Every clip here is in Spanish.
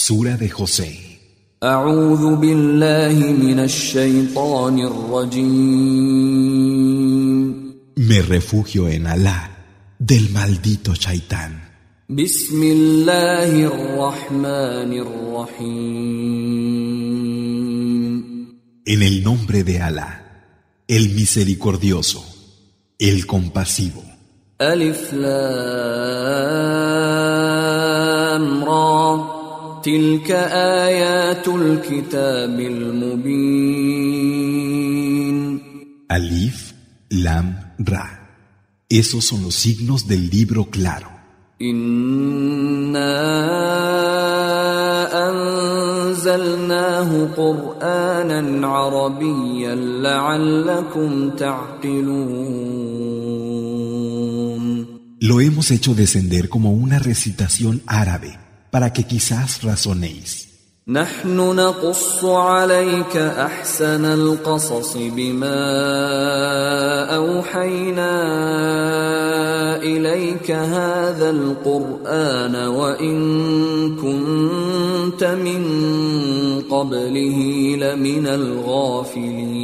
Sura de José. أعوذ بالله من الشيطان الرجيم. Me refugio en Alá del maldito Shaitán. بسم الله الرحمن الرحيم. En el nombre de Alá, el misericordioso, el compasivo. ألف لام را تلك آيات الكتاب المبين. Alif, Lam, Ra. Esos son los signos del libro claro. إنا أنزلناه قرآنا عربيا لعلكم تعقلون. Lo hemos hecho descender como una recitación árabe, para que quizás razonéis. نحن نقص عليك أحسن القصص بما أوحينا إليك هذا القرآن وإن كنت من قبله لمن الغافلين.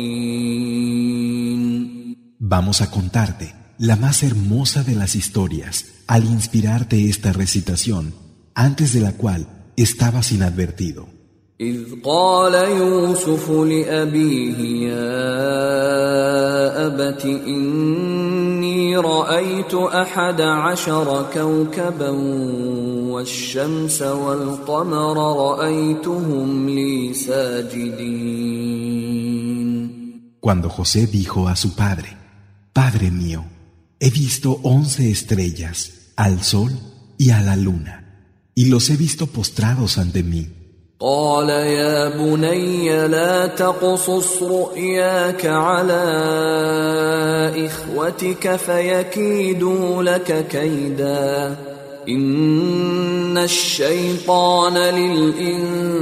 Vamos a contarte la más hermosa de las historias al inspirarte esta recitación, antes de la cual estabas inadvertido. إذ قال يوسف لأبيه يا أبت إني رأيت 11 كوكبا والشمس والقمر رأيتهم لي ساجدين. Cuando José dijo a su padre: Padre mío, he visto 11 estrellas, al sol y a la luna, y los he visto postrados ante mí. قال يا بني لا تقصص رؤياك على إخوتك فيكيدوا لك كيدا إن الشيطان للإنسان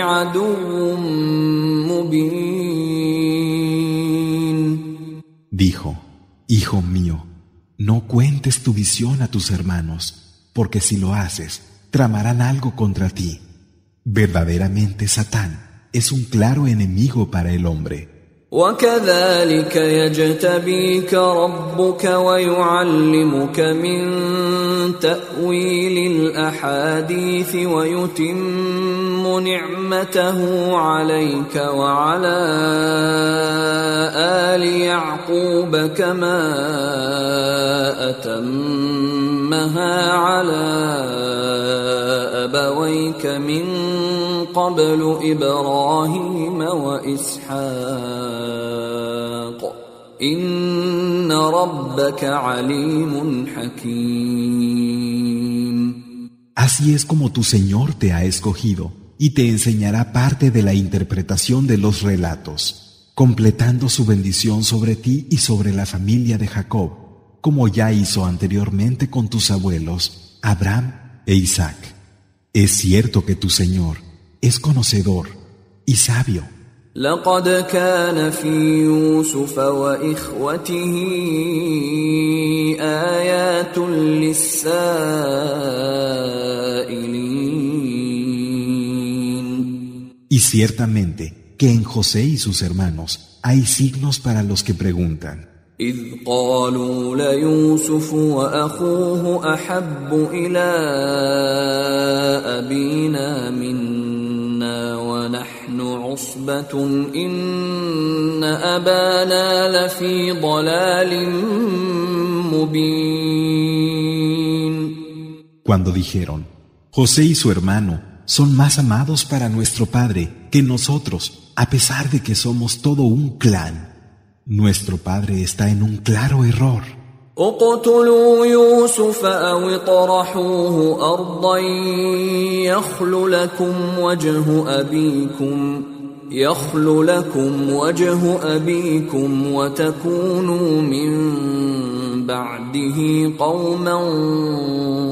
عدو مبين. Dijo: Hijo mío, no cuentes tu visión a tus hermanos, porque si lo haces, tramarán algo contra ti. Verdaderamente Satán es un claro enemigo para el hombre. وكذلك يجتبيك ربك ويعلمك من تأويل الأحاديث ويتم نعمته عليك وعلى آل يعقوب كما أتمها على أبويك من قبل إبراهيم وإسحاق إن ربك عليم حكيم. Así es como tu Señor te ha escogido y te enseñará parte de la interpretación de los relatos, completando su bendición sobre ti y sobre la familia de Jacob, como ya hizo anteriormente con tus abuelos, Abraham e Isaac. Es cierto que tu Señor es conocedor y sabio. لقد كان في يوسف وإخوته آيات للسائلين. Y ciertamente que en José y sus hermanos hay signos para los que preguntan. إذ قالوا ليوسف وأخوه أحب إلى أبينا منا ونحن عصبة إن أبانا لفي ضلال مبين. Cuando dijeron: José y su hermano son más amados para nuestro padre que nosotros, a pesar de que somos todo un clan. Nuestro padre está en un claro error. اقتلوا يوسف أو اطرحوه أرضا يخل لكم وجه أبيكم وتكونوا من بعده قوما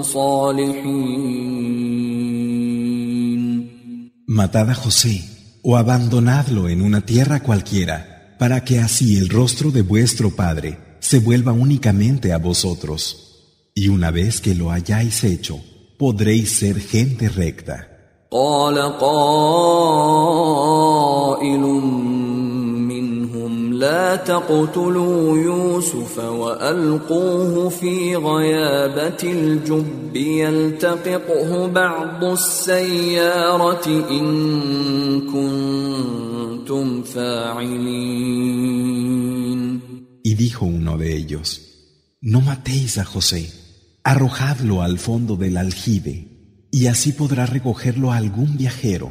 صالحين. Matad a José o abandonadlo en una tierra cualquiera, para que así el rostro de vuestro padre se vuelva únicamente a vosotros. Y una vez que lo hayáis hecho, podréis ser gente recta. قال قائل منهم لا تقتلوا يوسف وألقوه في غيابة الجب يلتقطه بعض السيارة إن كنتم فاعلين. Y dijo uno de ellos: No matéis a José, arrojadlo al fondo del aljibe, y así podrá recogerlo algún viajero,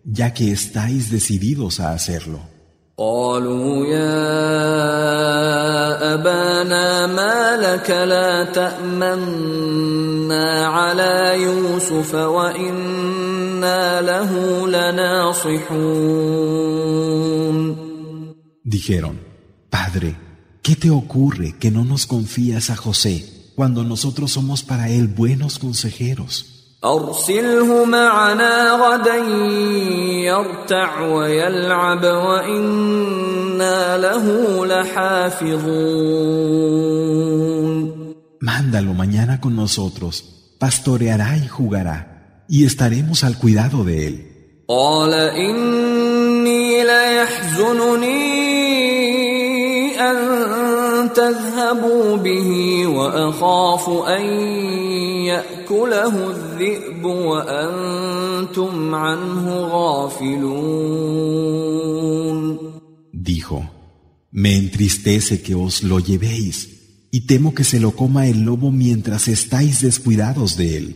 ya que estáis decididos a hacerlo. قالوا يا أبانا ما لك لا تأمنا على يوسف وإنا له لناصحون. Dijeron: Padre, ¿qué te ocurre que no nos confías a José cuando nosotros somos para él buenos consejeros? أرسله معنا غدا يرتع ويلعب وإنا له لحافظون. Mándalo mañana con nosotros, pastoreará y jugará, y estaremos al cuidado de él. قال إني ليحزنني أن تذهبوا به وأخاف أن يأكله الذئب وأنتم عنه غافلون. Dijo: Me entristece que os lo llevéis, y temo que se lo coma el lobo mientras estáis descuidados de él.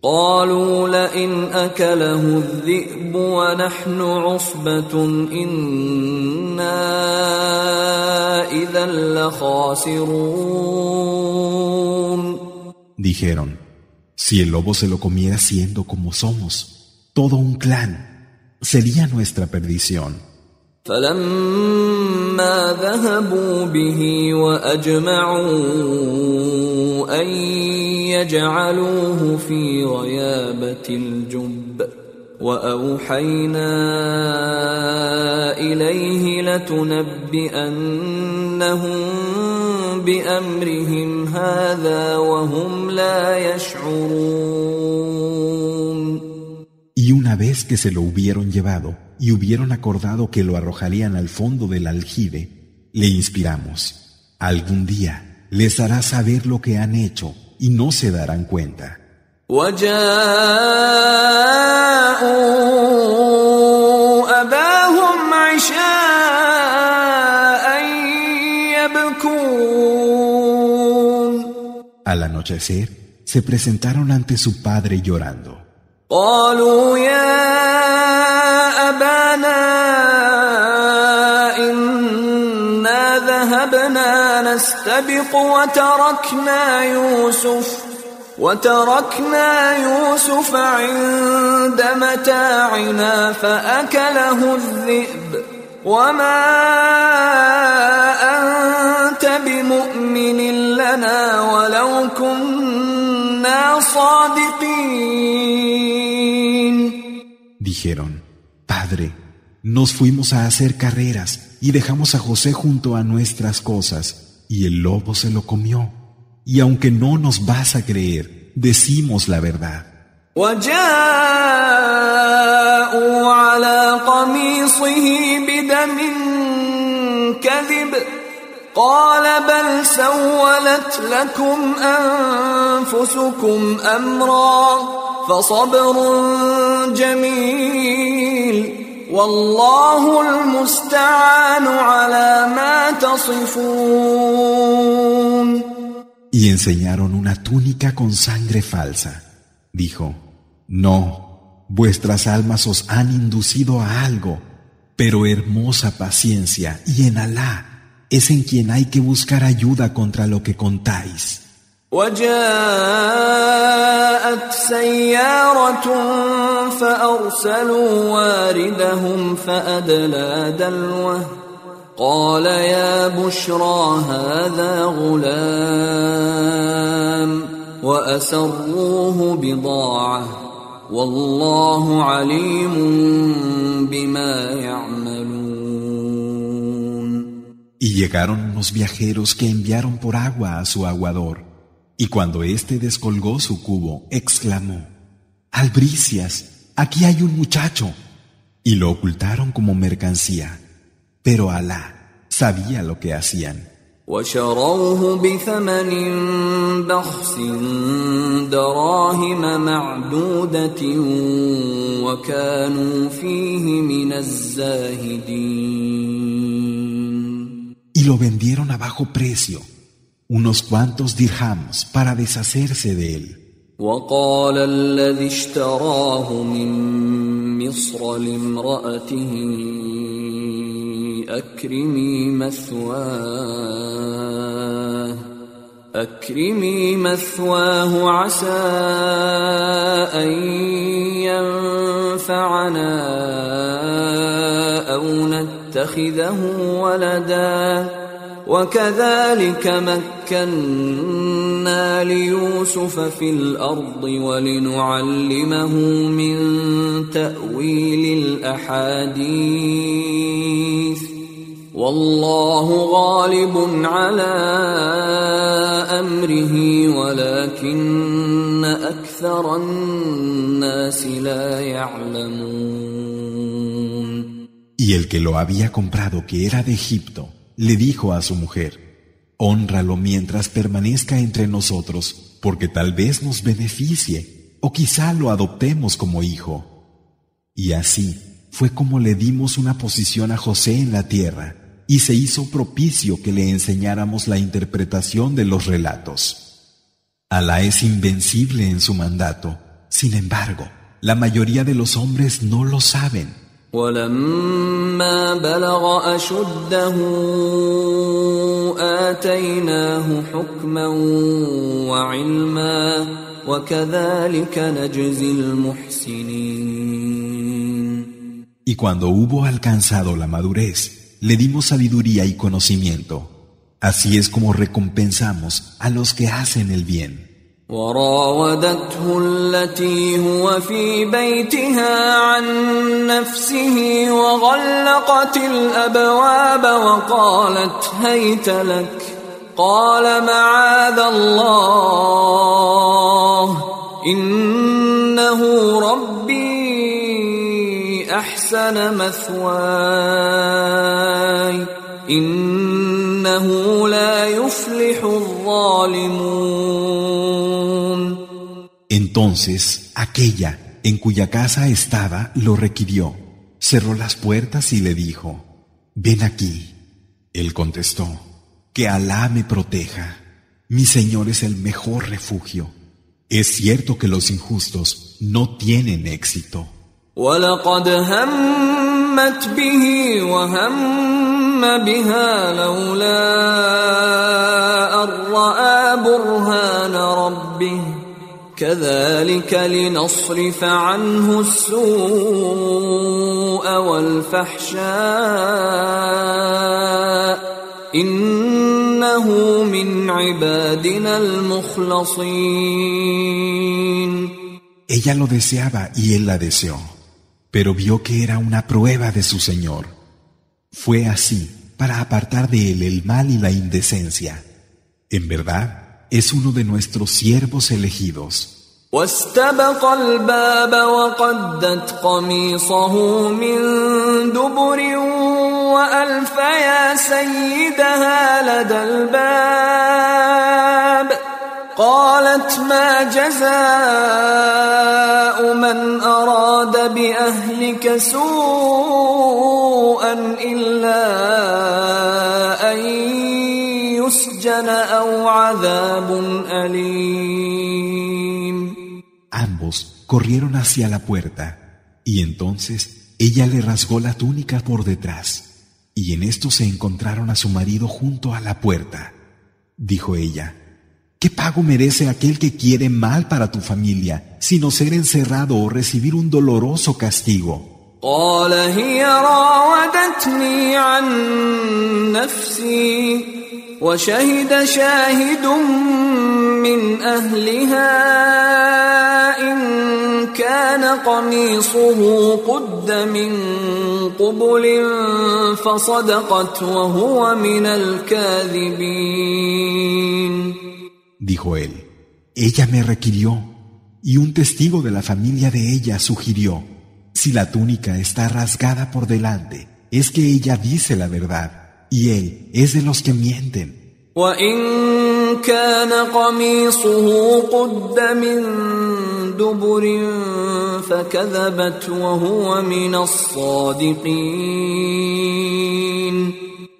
قالوا لئن أكله الذئب ونحن عصبة إنا إذا لخاسرون. Dijeron: Si el lobo se lo comiera siendo como somos, todo un clan, sería nuestra perdición. فلما ذهبوا به وأجمعوا أن يجعلوه في غيابة الجب وأوحينا إليه لتنبئنهم بأمرهم هذا وهم لا يشعرون. Y una vez que se lo hubieron llevado y hubieron acordado que lo arrojarían al fondo del aljibe, le inspiramos: algún día les hará saber lo que han hecho y no se darán cuenta. وجاءوا أباهم عشاء يبكون. Al anochecer, se presentaron ante su padre llorando. قالوا يا أبانا إنا ذهبنا نستبق وتركنا يوسف عند متاعنا فأكله الذئب وما أنت بمؤمن لنا ولو كنا صادقين. Dijeron: Padre, nos fuimos a hacer carreras y dejamos a José junto a nuestras cosas, y el lobo se lo comió. Y aunque no nos vas a creer, decimos la verdad. وجاءوا على قميصه بدم كذب قال بل سولت لكم أنفسكم أمرا فصبر جميل والله المستعان على ما تصفون. Y enseñaron una túnica con sangre falsa. Dijo: No, vuestras almas os han inducido a algo, pero hermosa paciencia, y en Alá es en quien hay que buscar ayuda contra lo que contáis. وجاءت سيارة فأرسلوا واردهم فأدلى دلوه قال يا بشرى هذا غلام وأسروه بضاعة والله عليم بما يعملون. Y llegaron unos viajeros que enviaron por agua a su aguador, y cuando éste descolgó su cubo, exclamó: Albricias, aquí hay un muchacho. Y lo ocultaron como mercancía. Pero Alá sabía lo que hacían. وشروه بثمن بخس دراهم معدودة وكانوا فيه من الزاهدين. Y lo vendieron a bajo precio, unos cuantos dirhams para deshacerse de él. وقال الذي اشتراه من مصر لامرأته أكرمي مثواه عسى أن ينفعنا أو نتخذه ولدا وكذلك مكنا ليوسف في الأرض ولنعلمه من تأويل الأحاديث والله غالب على أمره ولكن أكثر الناس لا يعلمون. Y el que lo había comprado, que era de Egipto, le dijo a su mujer: Hónralo mientras permanezca entre nosotros, porque tal vez nos beneficie, o quizá lo adoptemos como hijo. Y así fue como le dimos una posición a José en la tierra, y se hizo propicio que le enseñáramos la interpretación de los relatos. Alá es invencible en su mandato. Sin embargo, la mayoría de los hombres no lo saben. ولما بلغ أشده آتيناه حكما وعلما وكذلك نجزي المحسنين. Y cuando hubo alcanzado la madurez, le dimos sabiduría y conocimiento. Así es como recompensamos a los que hacen el bien. وراودته التي هو في بيتها عن نفسه وغلقت الأبواب وقالت هيت لك قال معاذ الله إنه ربي أحسن مثواي إنه لا يفلح الظالمون. Entonces, aquella en cuya casa estaba lo requirió, cerró las puertas y le dijo: Ven aquí. Él contestó: Que Alá me proteja. Mi Señor es el mejor refugio. Es cierto que los injustos no tienen éxito. وَلَقَدْ هَمَّتْ بِهِ وَهَمَّ بِهَا لَوْلَا أَن رَّأَىٰ بُرْهَانَ رَبِّهِ كَذَلِكَ لِنَصْرِفَ عَنْهُ السُّوءَ وَالْفَحْشَاءَ إِنَّهُ مِنْ عِبَادِنَا الْمُخْلَصِينَ. Ella lo deseaba y él la deseó, pero vio que era una prueba de su Señor. Fue así para apartar de él el mal y la indecencia. En verdad, es uno de nuestros siervos elegidos. واستبق الباب وقدت قميصه من دبر وألف يا سيدها لدى الباب قالت ما جزاء من أراد بأهلك سوءا إلا أن يسجن أو عذاب أليم. Ambos corrieron hacia la puerta, y entonces ella le rasgó la túnica por detrás, y en esto se encontraron a su marido junto a la puerta. Dijo ella: ¿Qué pago merece aquel que quiere mal para tu familia, sino ser encerrado o recibir un doloroso castigo? قال هي راودتني عن نفسي وشهد شاهد من أهلها إن كان قميصه قد من قبل فصدقت وهو من الكاذبين. Dijo él: Ella me requirió, Y un testigo de la familia de ella sugirió: si la túnica está rasgada por delante, es que ella dice la verdad, y él es de los que mienten. وَإِن كَانَ قَمِيصُهُ قُدَّ مِن دُبُرٍ فَكَذَبَتْ وَهُوَ مِنَ الصَّادِقِينَ.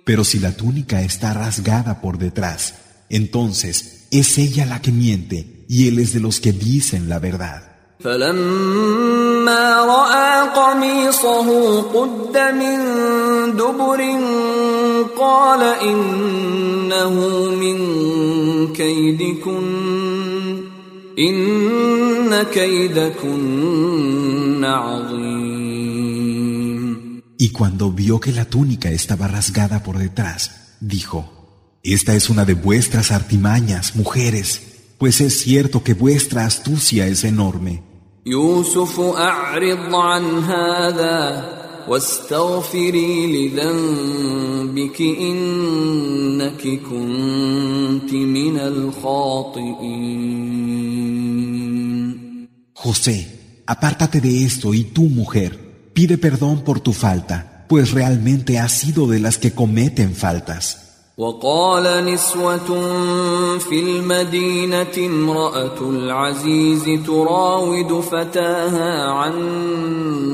Pero si la túnica está rasgada por detrás, entonces es ella la que miente, y él es de los que dicen la verdad. فَلَمَّا رَأَىٰ قَمِيصَهُ قُدَّ مِن دُبُرٍ قَالَ إِنَّهُ مِن كَيْدِكُنَّ إِنَّ كَيْدَكُنَّ عَظِيمٌ. Y cuando vio que la túnica estaba rasgada por detrás, dijo: esta es una de vuestras artimañas, mujeres, pues es cierto que vuestra astucia es enorme. يوسف أعرض عن هذا واستغفري لذنبك إنك كنت من الخاطئين. José, apártate de esto y tú, mujer, pide perdón por tu falta, pues realmente has sido de las que cometen faltas. وقال نسوة في المدينة امرأة العزيز تراود فتاها عن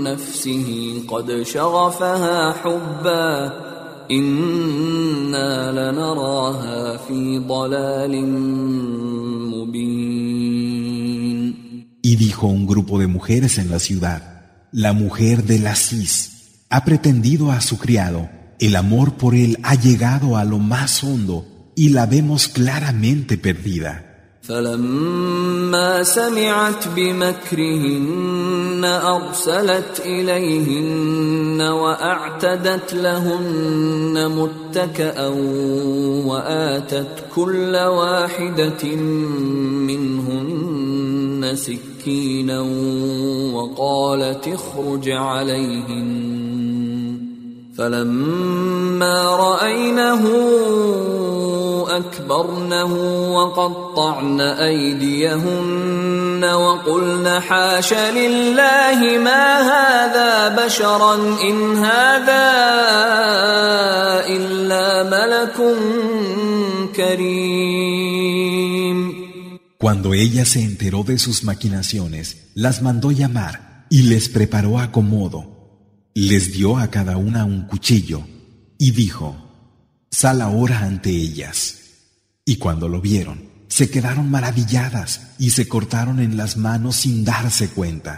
نفسه قد شغفها حبا إنا لنراها في ضلال مبين. Y dijo un grupo de mujeres en la ciudad: la mujer del Aziz ha pretendido a su criado. El amor por él ha llegado a lo más hondo y la vemos claramente perdida. فلما سمعت بمكرهن أرسلت إليهن وأعتدت لهن متكأ وآتت كل واحدة منهن سكينا وقالت اخرج عليهن فلما رأينه أكبرنه وقطعن أيديهن وقلن حاش لله ما هذا بشرا إن هذا إلا ملك كريم. Cuando ella se enteró de sus maquinaciones, las mandó llamar y les preparó acomodo. Les dio a cada una un cuchillo y dijo: sal ahora ante ellas. Y cuando lo vieron, se quedaron maravilladas y se cortaron en las manos sin darse cuenta.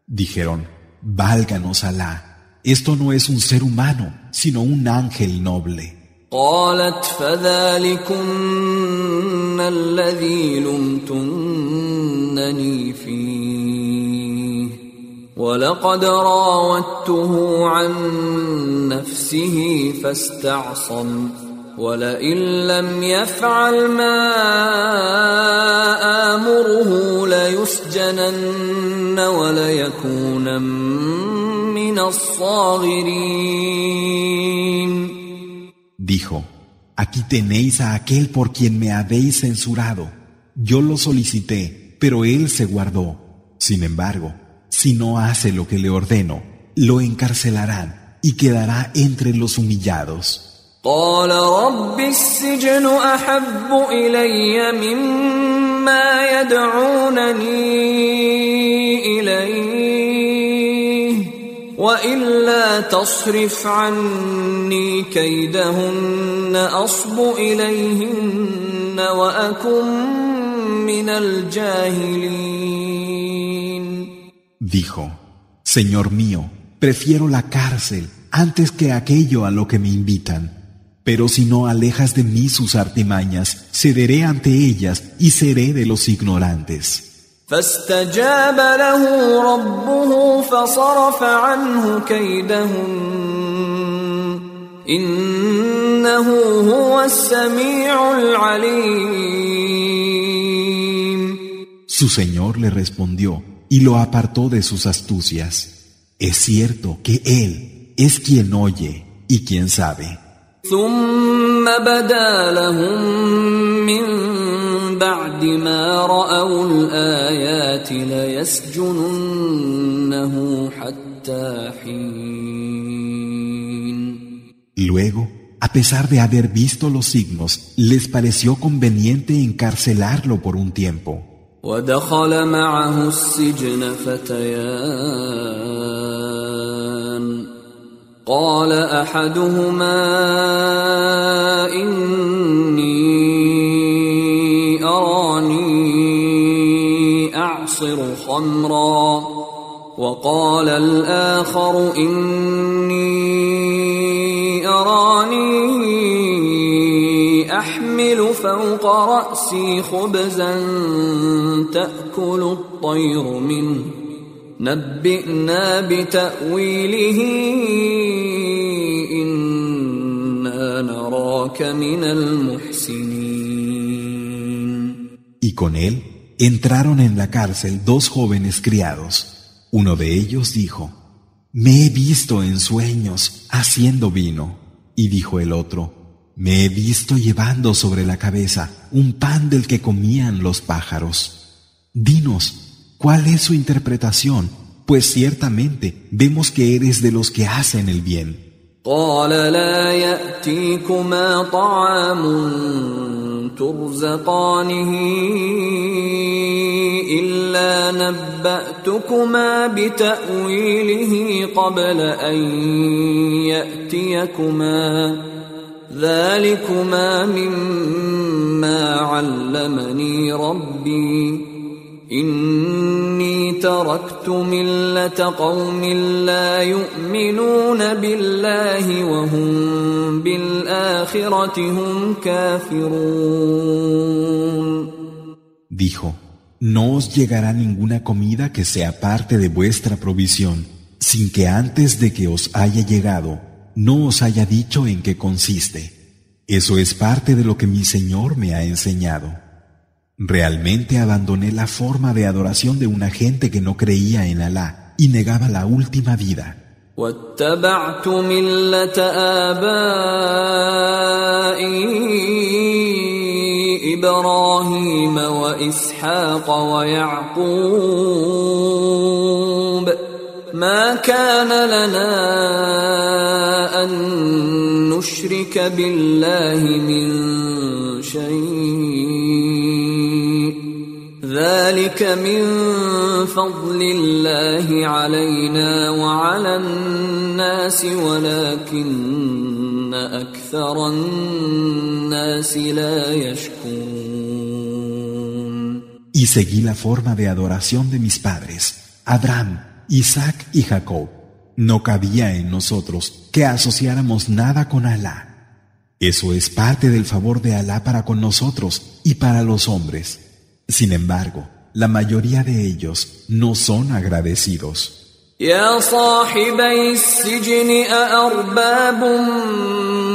Dijeron: válganos Alá, esto no es un ser humano, sino un ángel noble. قالت فذلكن الذي لمتنني فيه ولقد راودته عن نفسه فاستعصم ولئن لم يفعل ما آمره ليسجنن وليكونن من الصاغرين. Dijo: aquí tenéis a aquel por quien me habéis censurado. Yo lo solicité, pero él se guardó. Sin embargo, si no hace lo que le ordeno, lo encarcelarán y quedará entre los humillados. قال رب السجن أحب إلي مما يدعونني إليه وإلا تصرف عني كيدهن أصب إليهن وأكن من الجاهلين. Dijo: Señor mío, prefiero la cárcel antes que aquello a lo que me invitan. Pero si no alejas de mí sus artimañas, cederé ante ellas y seré de los ignorantes. فاستجاب له ربه فصرف عنه كيدهن إنه هو السميع العليم. Su Señor le respondió y lo apartó de sus astucias. Es cierto que Él es quien oye y quien sabe. ثم بدا لهم من بعد ما رأوا الآيات ليسجننه حتى حين. Luego, a pesar de haber visto los signos, les pareció conveniente encarcelarlo por un tiempo. ودخل معه السجن فتيان قال أحدهما إني أراني أعصر خمرا وقال الآخر إني أراني أحمل فوق رأسي خبزا تأكل الطير منه نبئنا بتأويله إنا نراك من المحسنين. Y con él entraron en la cárcel 2 jóvenes criados. Uno de ellos dijo: Me he visto en sueños haciendo vino. Y dijo el otro: Me he visto llevando sobre la cabeza un pan del que comían los pájaros. Dinos, ¿cuál es su interpretación? Pues ciertamente vemos que eres de los que hacen el bien. قال لا يأتيكما طعام ترزقانه إلا نبأتكما بتأويله قبل أن يأتيكما ذلكما مما علمني ربي إني تركت ملة قوم لا يؤمنون بالله وهم بالآخرة هم كافرون. Dijo: No os llegará ninguna comida que sea parte de vuestra provisión, sin que antes de que os haya llegado, no os haya dicho en qué consiste. Eso es parte de lo que mi Señor me ha enseñado. Realmente abandoné la forma de adoración de una gente que no creía en Alá y negaba la última vida. واتبعت ملة آبائي إبراهيم وإسحاق ويعقوب ما كان لنا أن نشرك بالله من شيء ذلك من فضل الله علينا وعلى الناس ولكن أكثر الناس لا يشكرون. Y seguí la forma de adoración de mis padres, Abraham, Isaac y Jacob. No cabía en nosotros que asociáramos nada con Alá. Eso es parte del favor de Alá para con nosotros y para los hombres. Sin embargo, la mayoría de ellos no son agradecidos. يا صاحبي السجن أأرباب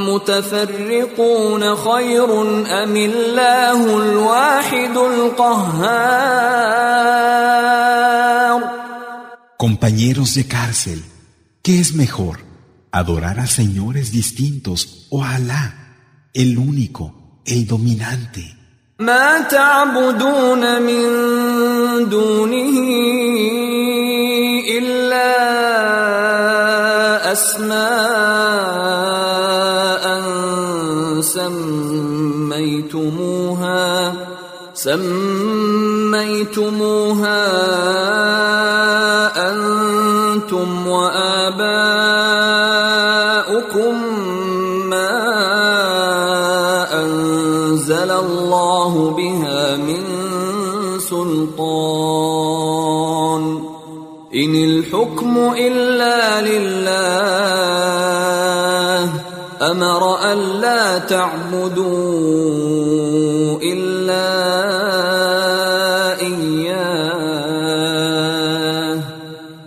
متفرقون خير أم الله الواحد القهار. Compañeros de cárcel, ¿qué es mejor? ¿Adorar a señores distintos o a Alá, el único, el dominante? ما تعبدون من دونه إلا أسماء سميتموها أنتم وآباؤكم ما أنزل الله بها من سلطان إن الحكم إلا لله أمر ألا تعبدوا إلا إياه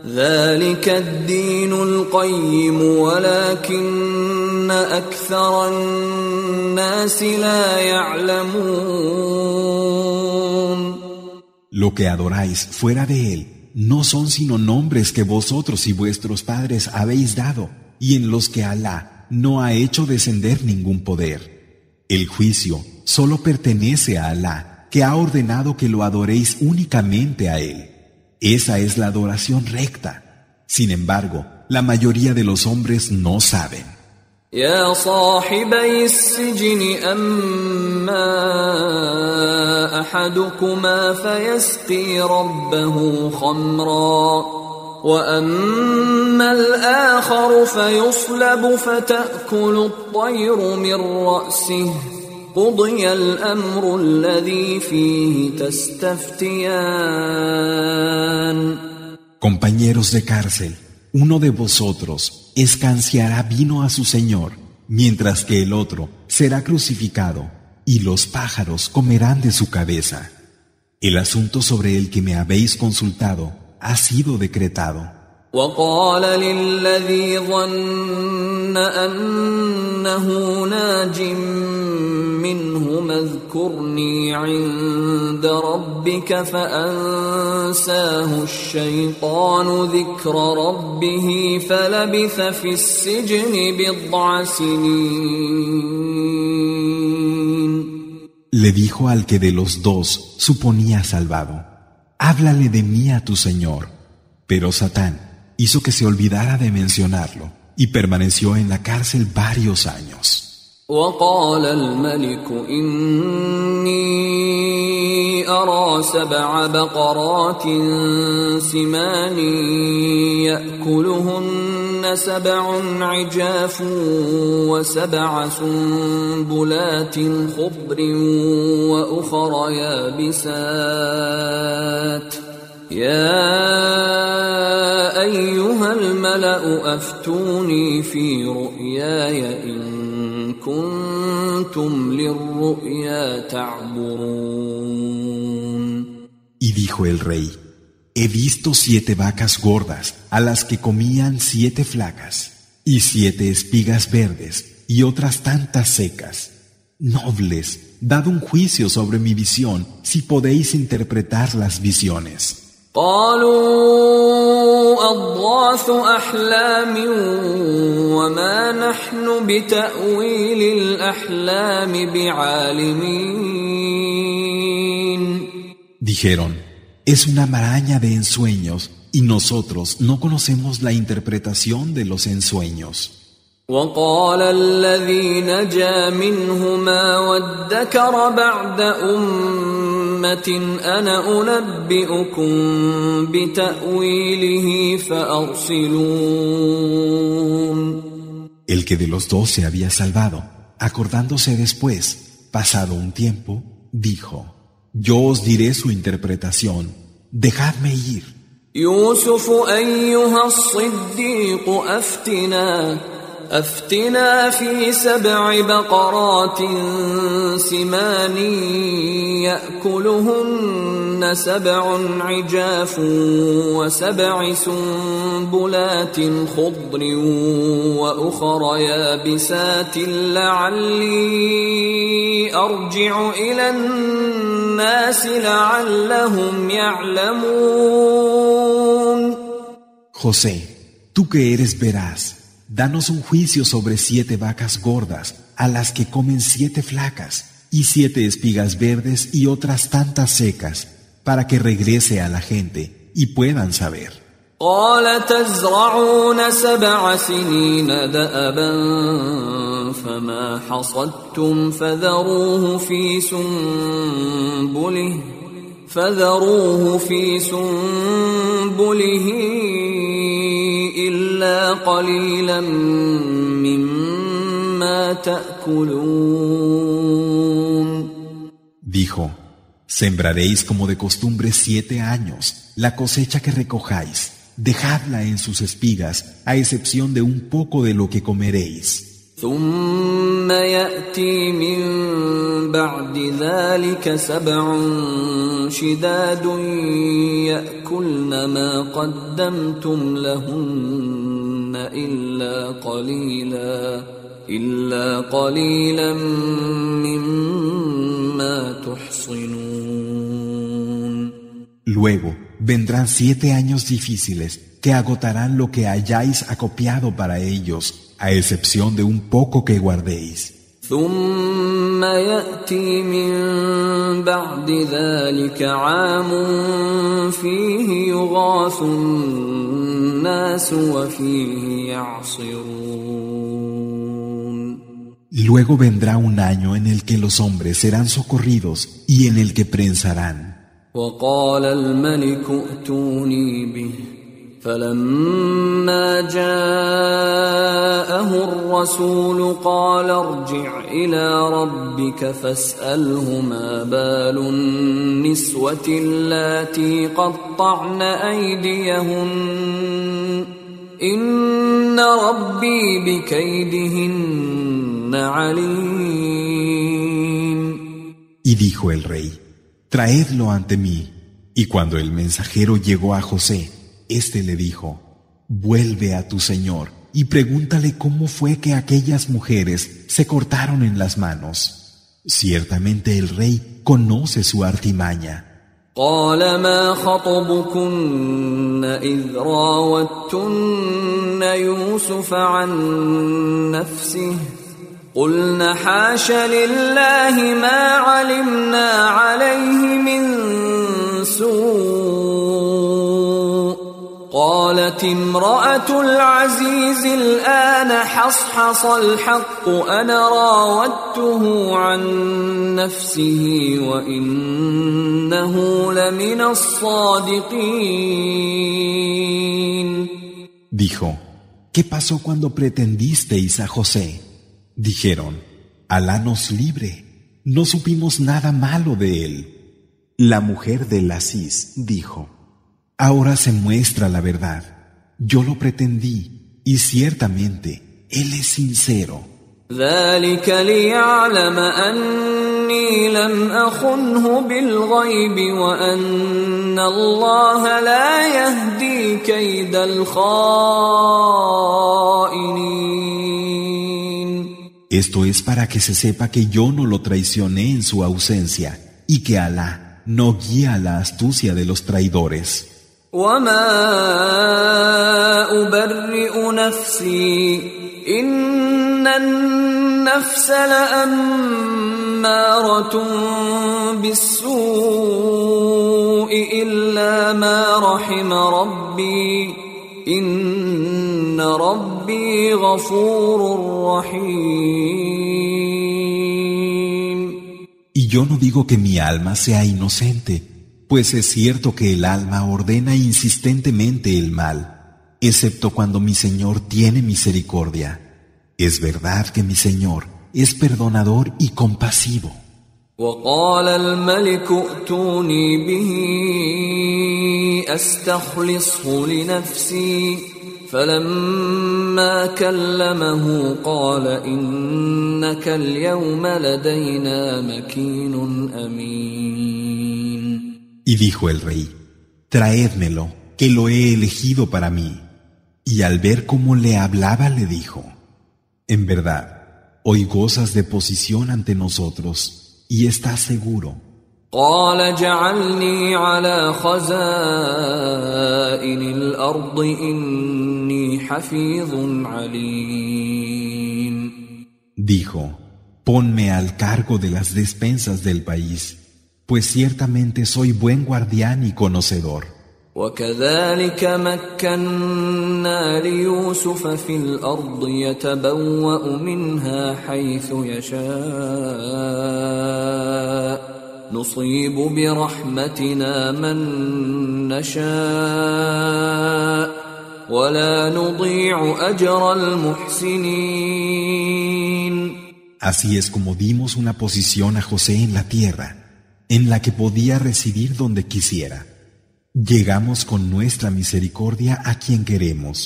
ذلك الدين القيم ولكن أكثر الناس لا يعلمون. Lo que adoráis fuera de él no son sino nombres que vosotros y vuestros padres habéis dado y en los que Alá no ha hecho descender ningún poder. El juicio solo pertenece a Alá que ha ordenado que lo adoréis únicamente a Él. Esa es la adoración recta. Sin embargo, la mayoría de los hombres no saben. يا صاحبي السجن أما أحدكما فيسقي ربه خمرا وأما الآخر فيصلب فتأكل الطير من رأسه قضي الأمر الذي فيه تستفتيان. Compañeros de cárcel, uno de vosotros escanciará vino a su señor, mientras que el otro será crucificado, y los pájaros comerán de su cabeza. El asunto sobre el que me habéis consultado ha sido decretado. وقال للذي ظن أنه ناج منهما اذكرني عند ربك فأنساه الشيطان ذكر ربه فلبث في السجن بضع سنين. Le dijo al que de los dos suponía salvado: háblale de mí a tu Señor. Pero Satán hizo que se olvidara de mencionarlo y permaneció en la cárcel varios años. وقال الملك إني أرى 7 بقرات سمان يأكلهن 7 عجاف و7 سنبلات خضر وأخر يابسات يا أيها الملأ أفتوني في رؤياي إن كنتم للرؤيا تعبرون. Y dijo el rey: he visto 7 vacas gordas a las que comían 7 flacas, y 7 espigas verdes y otras tantas secas. Nobles, dad un juicio sobre mi visión si podéis interpretar las visiones. قالوا أضغاث أحلام وما نحن بتأويل الأحلام بعالمين. Dijeron: es una maraña de ensueños y nosotros no conocemos la interpretación de los ensueños. وقال الذي نجا منهما وادكر بعد أمة أنا أنبئكم بتأويله فأرسلون. El que de los dos se había salvado, acordándose después, pasado un tiempo, dijo: yo os diré su interpretación, dejadme ir. يوسف أيها الصديق أفتنا في 7 بقرات سمان يأكلهن 7 عجاف و7 سنبلات خضر وأخر يابسات لعلي أرجع إلى الناس لعلهم يعلمون. José, tú que eres veraz, danos un juicio sobre 7 vacas gordas a las que comen 7 flacas y 7 espigas verdes y otras tantas secas, para que regrese a la gente y puedan saber. قال تزرعون 7 سنين دأبا فما حصدتم فذروه في سنبله إلا قليلا مما تأكلون. Dijo: sembraréis como de costumbre 7 años la cosecha que recojáis, dejadla en sus espigas, a excepción de un poco de lo que comeréis. ثم يأتي من بعد ذلك 7 شداد يأكلن ما قدمتم لهن إلا قليلا مما تحصنون. Luego vendrán 7 años difíciles que agotarán lo que hayáis acopiado para ellos, a excepción de un poco que guardéis. ثم يأتي من بعد ذلك عام فيه يغاث الناس وفيه يعصرون. Luego vendrá un año en el que los hombres serán socorridos y en el que prensarán. وقال الملك ائتوني به فلما جاءه الرسول قال ارجع إلى ربك فاسأله ما بال النسوة اللاتي قطعن أيديهن إن ربي بكيدهن عليم. Y dijo el rey: Traedlo ante mí. Y cuando el mensajero llegó a José, éste le dijo: Vuelve a tu señor y pregúntale cómo fue que aquellas mujeres se cortaron en las manos. Ciertamente el rey conoce su artimaña. قال ما خطبكن إذ راوتن يوسف عن نفسه قلنا حاش لله ما علمنا عليه من سوء قالت امرأة العزيز الآن حصحص الحق أنا راودته عن نفسه وإنه لمن الصادقين. Dijo: ¿Qué pasó cuando pretendisteis a José? Dijeron: Alá nos libre, no supimos nada malo de él. La mujer del Aziz dijo: Ahora se muestra la verdad. Yo lo pretendí y ciertamente él es sincero. ذلك ليعلم أني لم أخنه بالغيب وأن الله لا يهدي كيد الخائنين. Esto es para que se sepa que yo no lo traicioné en su ausencia y que Alá no guía la astucia de los traidores. وما أبرئ نفسي إن النفس لأمارة بالسوء إلا ما رحم ربي إن ربي غفور رحيم. Y yo no digo que mi alma sea inocente, pues es cierto que el alma ordena insistentemente el mal, excepto cuando mi Señor tiene misericordia. Es verdad que mi Señor es perdonador y compasivo. وقال الملك ائتوني به أستخلصه لنفسي فلما كلمه قال إنك اليوم لدينا مكين أمين. Y dijo el rey: Traédmelo, que lo he elegido para mí. Y al ver cómo le hablaba le dijo: En verdad, hoy gozas de posición ante nosotros y estás seguro. قال جعلني على خزائن الأرض إني حفيظ عليم. Dijo: Ponme al cargo de las despensas del país, pues ciertamente soy buen guardián y conocedor. وكذلك مكنا ليوسف في الأرض يتبوأ منها حيث يشاء نصيب برحمتنا من نشاء ولا نضيع أجر المحسنين. Así es como dimos una posición a José en la tierra, en la que podía residir donde quisiera. Llegamos con nuestra misericordia a quien queremos,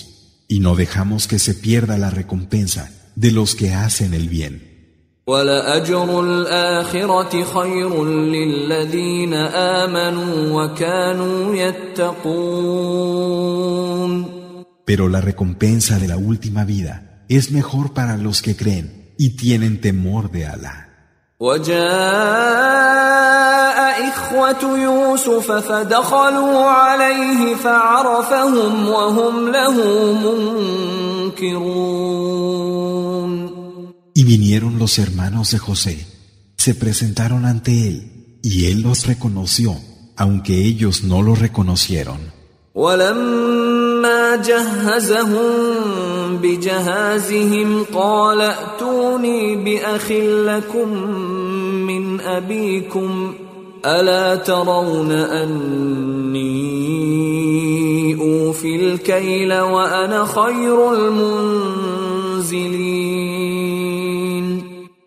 y no dejamos que se pierda la recompensa de los que hacen el bien. وَلَأَجْرُ الْآخِرَةِ خَيْرٌ لِلَّذِينَ آمَنُوا وَكَانُوا يَتَّقُونَ. Pero la recompensa de la última vida es mejor para los que creen y tienen temor de Alá. وجاء إخوة يوسف فدخلوا عليه فعرفهم وهم له منكرون. Y vinieron los hermanos de José, se presentaron ante él, y él los reconoció, aunque ellos no lo reconocieron. ولما جهزهم بجهازهم قال ائتوني بأخ لكم من أبيكم ألا ترون أني أوفي الكيل وأنا خير المنزلين.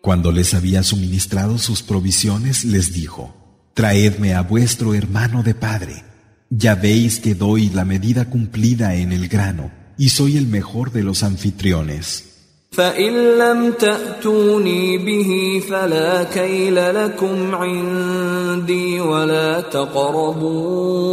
Cuando les había suministrado sus provisiones, les dijo: Traedme a vuestro hermano de padre. Ya veis que doy la medida cumplida en el grano, y soy el mejor de los anfitriones. فإن لم تأتوني به فلا كيل لكم عندي ولا تقربون.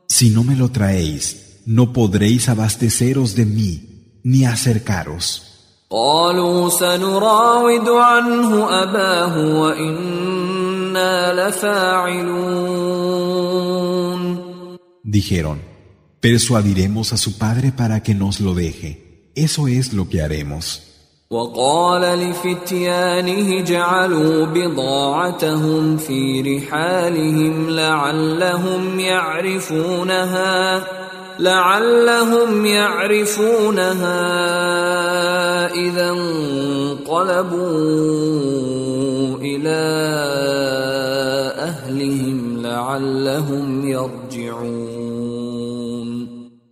Si no me lo traéis, no podréis abasteceros de mí, ni acercaros. قالوا سنراود عنه أباه وإنا لفاعلون. Dijeron: Persuadiremos a su padre para que nos lo deje. Eso es lo que haremos. وقال لفتيانه اجعلوا بضاعتهم في رحالهم لعلهم يعرفونها إذا انقلبوا إلى أهلهم لعلهم يرجعون.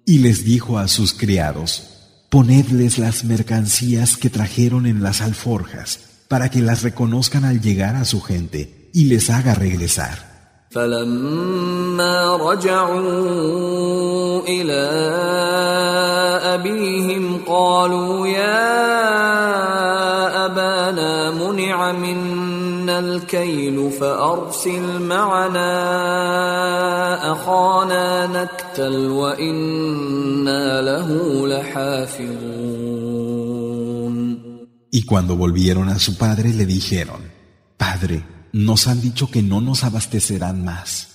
Y les dijo a sus criados: Ponedles las mercancías que trajeron en las alforjas, para que las reconozcan al llegar a su gente y les haga regresar. فلما رجعوا إلى أبيهم قالوا يا أبانا منع منا الكيل فأرسل معنا أخانا نكتل وإنا له لحافظون. Y cuando volvieron a su padre le dijeron: Padre, nos han dicho que no nos abastecerán más.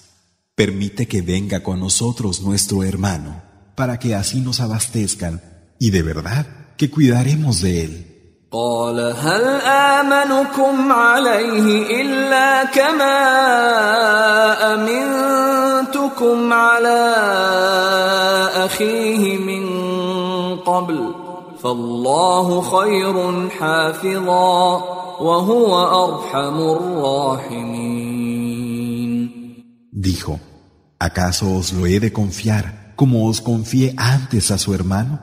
Permite que venga con nosotros nuestro hermano, para que así nos abastezcan, y de verdad que cuidaremos de él. قال هل آمنكم عليه إلا كما أمنتكم على أخيه من قبل فالله خير حافظا وهو أرحم الراحمين. Dijo: ¿Acaso os lo he de confiar como os confié antes a su hermano?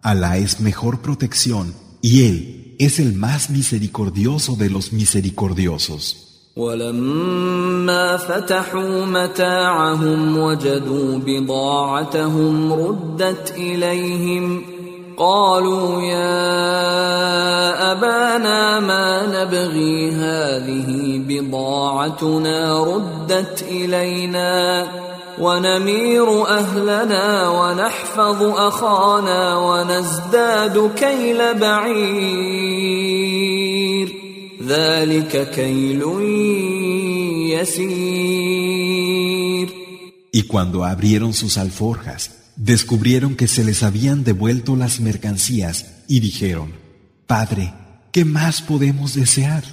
Alá es mejor protección y él es el más misericordioso de los misericordiosos. ولما فتحوا متاعهم وجدوا بضاعتهم ردت إليهم قالوا يا أبانا ما نبغي هذه بضاعتنا ردت إلينا ونمير أهلنا ونحفظ أخانا ونزداد كيل بعير ذلك كيل يسير. Y cuando abrieron sus alforjas, descubrieron que se les habían devuelto las mercancías y dijeron: Padre, ¿qué más podemos desear?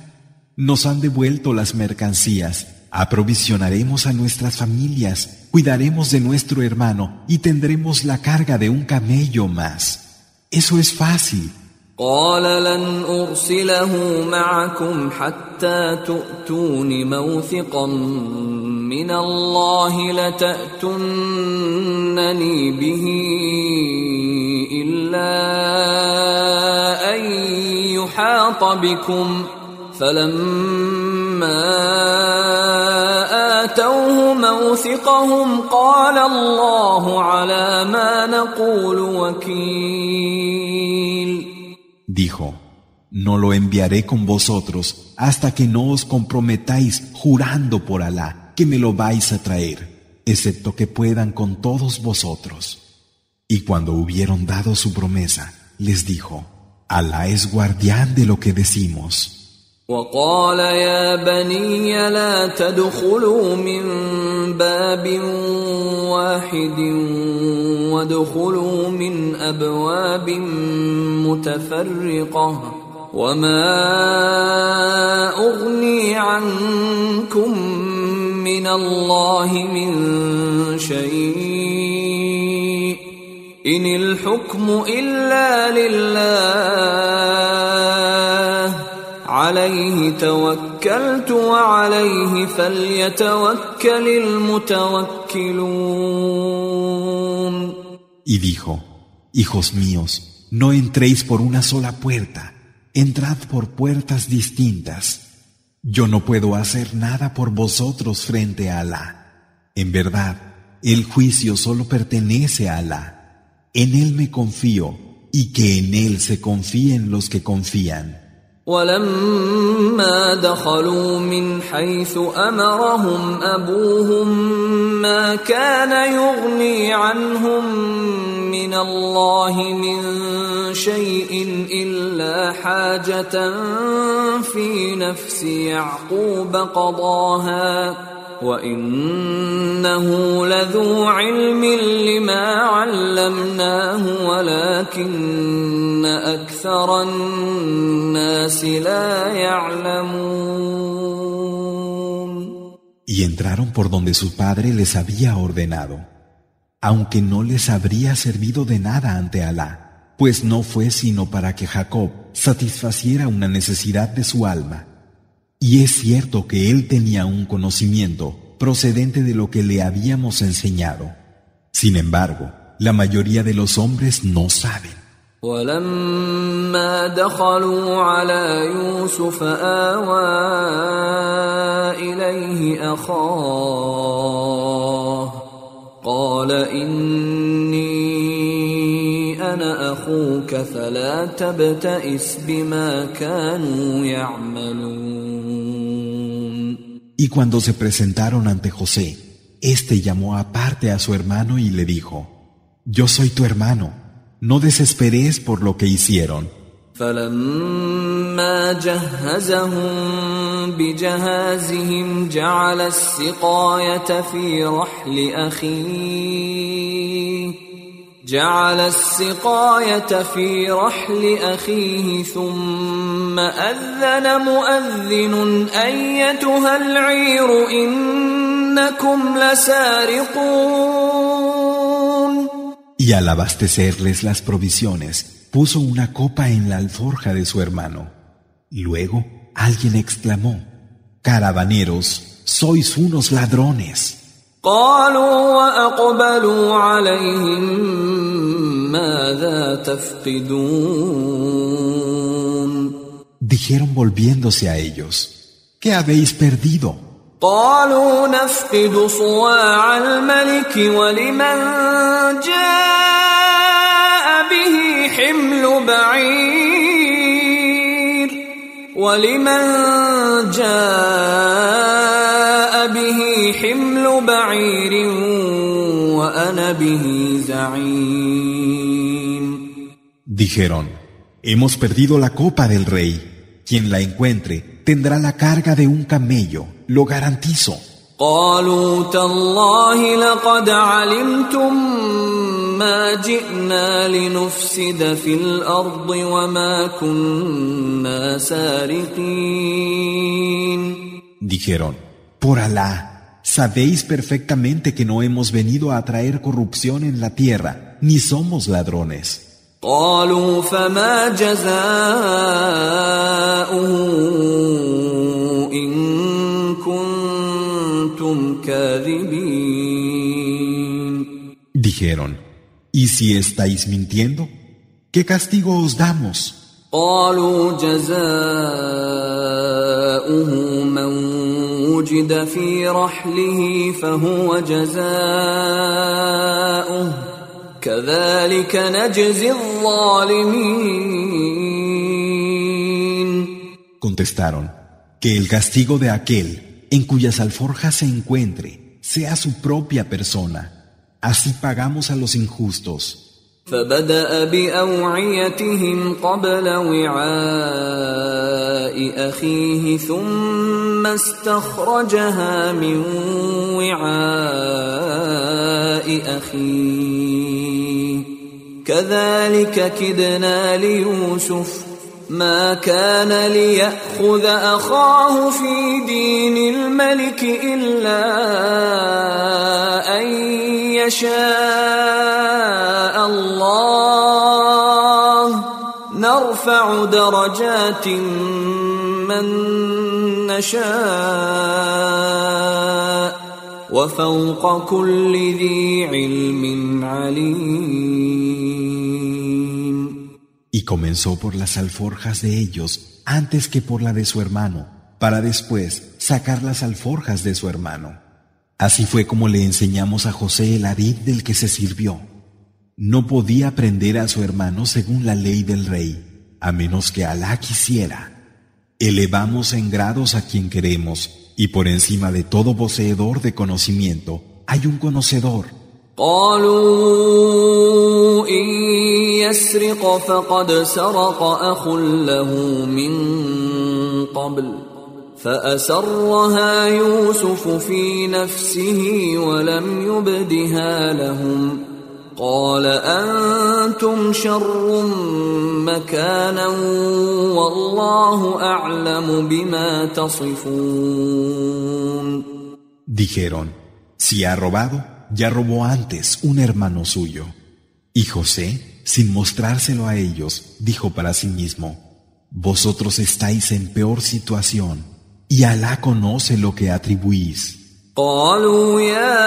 Nos han devuelto las mercancías, aprovisionaremos a nuestras familias, cuidaremos de nuestro hermano y tendremos la carga de un camello más. Eso es fácil. قال لن أرسله معكم حتى تؤتون موثقا من الله لتأتونني به إلا أن يحاط بكم فلما آتوه موثقهم قال الله على ما نقول وكيل. Dijo: No lo enviaré con vosotros hasta que no os comprometáis jurando por Alá que me lo vais a traer, excepto que puedan con todos vosotros. Y cuando hubieron dado su promesa, les dijo: Alá es guardián de lo que decimos. وقال يا بني لا تدخلوا من باب واحد وادخلوا من أبواب متفرقة وما أغني عنكم من الله من شيء إن الحكم إلا لله عليه توكلت وعليه فليتوكل المتوكلون. Y dijo: Hijos míos, no entréis por una sola puerta, entrad por puertas distintas. Yo no puedo hacer nada por vosotros frente a Alá. En verdad, el juicio solo pertenece a Alá. En Él me confío, y que en Él se confíen los que confían. ولما دخلوا من حيث أمرهم أبوهم ما كان يغني عنهم من الله من شيء إلا حاجة في نفس يعقوب قضاها وإنه لذو علم لما علمناه ولكن أكثر الناس لا يعلمون. Y entraron por donde su padre les había ordenado, aunque no les habría servido de nada ante Alá, pues no fue sino para que Jacob satisfaciera una necesidad de su alma. Y es cierto que él tenía un conocimiento procedente de lo que le habíamos enseñado. Sin embargo, la mayoría de los hombres no saben. ولما دخلوا على يوسف آوى إليه أخاه قال إني أنا أخوك فلا تبتئس بما كانوا يعملون. Y cuando se presentaron ante José, éste llamó aparte a su hermano y le dijo: Yo soy tu hermano, no desesperes por lo que hicieron. فلما جهزهم بجهازهم جعل السقاية في رحل أخيه ثم أذن مؤذن أيتها العير إنكم لسارقون. Y al abastecerles las provisiones, puso una copa en la alforja de su hermano. Luego alguien exclamó: Caravaneros, sois unos ladrones. قالوا وأقبلوا عليهم ماذا تفقدون. Dijeron volviéndose a ellos: ¿Qué habéis perdido? قالوا نفقد صواع الملك ولمن جاء به حمل بعير وأنا به زعيم. Dijeron: Hemos perdido la copa del rey. Quien la encuentre tendrá la carga de un camello, lo garantizo. قالوا تالله لقد علمتم ما جئنا لنفسد في الأرض وما كنا سارقين. Dijeron: Por Alá, sabéis perfectamente que no hemos venido a traer corrupción en la tierra, ni somos ladrones. قالوا فما جزاؤه إن كنتم كاذبين. Dijeron: ¿Y si estáis mintiendo? ¿Qué castigo os damos? قالوا جزاؤه من وجد في رحله فهو جزاؤه كذلك نجزي الظالمين. Contestaron: Que el castigo de aquel en cuyas alforjas se encuentre sea su propia persona. Así pagamos a los injustos. فبدأ بأوعيتهم قبل وعاء أخيه ثم استخرجها من وعاء أخيه كذلك كدنا ليوسف ما كان ليأخذ أخاه في دين الملك إلا أن يشاء الله نرفع درجات من نشاء وفوق كل ذي علم عليم. Y comenzó por las alforjas de ellos antes que por la de su hermano, para después sacar las alforjas de su hermano. Así fue como le enseñamos a José el ardid del que se sirvió. No podía prender a su hermano según la ley del rey, a menos que Alá quisiera. Elevamos en grados a quien queremos, y por encima de todo poseedor de conocimiento hay un conocedor. قالوا إن يسرق فقد سرق أخ له من قبل فأسرها يوسف في نفسه ولم يبدها لهم قال أنتم شر مكانا والله أعلم بما تصفون. Dijeron, si ha robado, ya robó antes un hermano suyo. Y José, sin mostrárselo a ellos, dijo para sí mismo, vosotros estáis en peor situación, y Alá conoce lo que atribuís. قالوا يا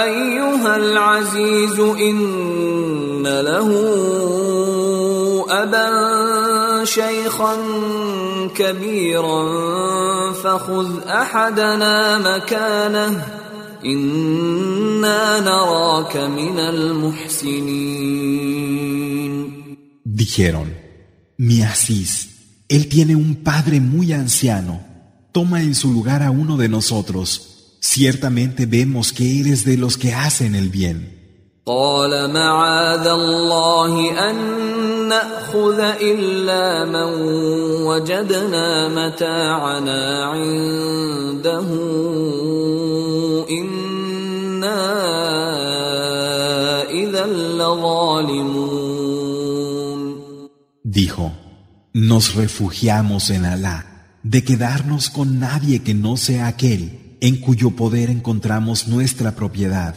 أيها العزيز إن له أبا شيخا كبيرا فخذ أحدنا مكانه إنا نراك من المحسنين. Dijeron, mi Aziz, él tiene un padre muy anciano. Toma en su lugar a uno de nosotros. Ciertamente vemos que eres de los que hacen el bien. قال معاذ الله أن نأخذ إلا من وجدنا متاعنا عنده إنا إذا لظالمون. Dijo, nos refugiamos en Alá de quedarnos con nadie que no sea aquel en cuyo poder encontramos nuestra propiedad,